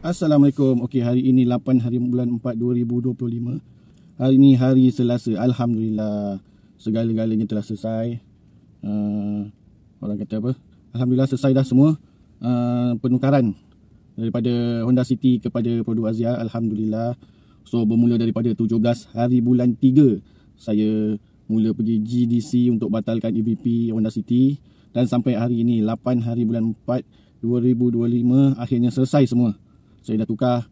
Assalamualaikum. Okey, hari ini 8 hari bulan 4 2025. Hari ini hari Selasa. Alhamdulillah segala-galanya telah selesai. Orang kata apa? Alhamdulillah selesai dah semua penukaran daripada Honda City kepada produk Azia. Alhamdulillah. So bermula daripada 17 hari bulan 3 saya mula pergi GDC untuk batalkan EVP Honda City, dan sampai hari ini 8 hari bulan 4 2025 akhirnya selesai semua. Saya dah tukar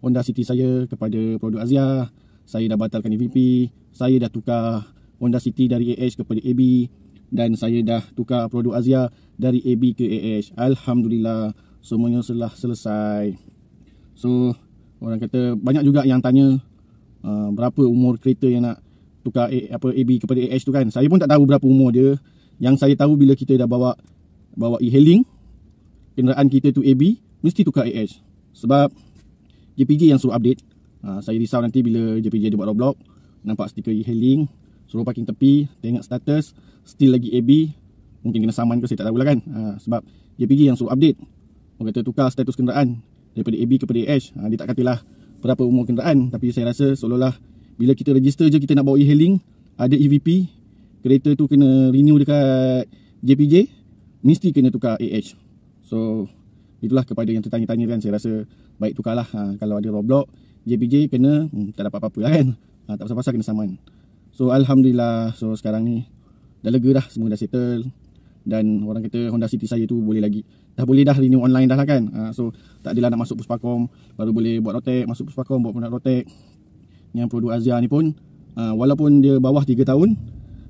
Honda City saya kepada produk Azia. Saya dah batalkan EVP. Saya dah tukar Honda City dari AH kepada AB, dan saya dah tukar produk Azia dari AB ke AH. Alhamdulillah semuanya telah selesai. So orang kata banyak juga yang tanya berapa umur kereta yang nak tukar AB kepada AH tu kan. Saya pun tak tahu berapa umur dia. Yang saya tahu bila kita dah bawa e-hailing, kenderaan kita tu AB, mesti tukar AH. Sebab JPJ yang suruh update. Saya risau nanti bila JPJ dia buat roadblock, nampak stiker e-hailing, suruh parking tepi, tengok status, still lagi AB. Mungkin kena saman ke, saya tak tahulah kan. Sebab JPJ yang suruh update. Orang kata tukar status kenderaan daripada AB kepada AH. Dia tak katalah berapa umur kenderaan. Tapi saya rasa seolah-olah bila kita register je kita nak bawa e-hailing, ada EVP, kereta tu kena renew dekat JPJ, mesti kena tukar AH. So itulah kepada yang tertanya-tanya kan, saya rasa baik tukarlah. Kalau ada roadblock JPJ kena, tak dapat apa-apa lah kan. Tak pasal-pasal kena saman. So Alhamdulillah, so sekarang ni dah lega dah, semua dah settle. Dan orang kata Honda City saya tu boleh lagi, dah boleh dah renew online dah lah kan. So tak adalah nak masuk Puspakom baru boleh buat rotek, masuk Puspakom buat produk rotek. Yang produk Azia ni pun walaupun dia bawah 3 tahun,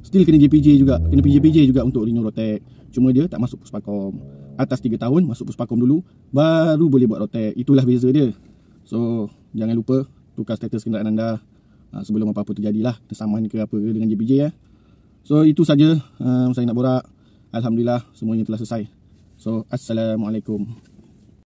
still kena JPJ juga, kena pergi JPJ juga untuk renew rotek. Cuma dia tak masuk Puspakom. Atas 3 tahun masuk Puspakom dulu, baru boleh buat rotek. Itulah beza dia. So jangan lupa tukar status kenderaan anda sebelum apa-apa terjadilah, tersaman ke apa ke dengan JPJ ya. So itu saja saya nak borak. Alhamdulillah semuanya telah selesai. So assalamualaikum.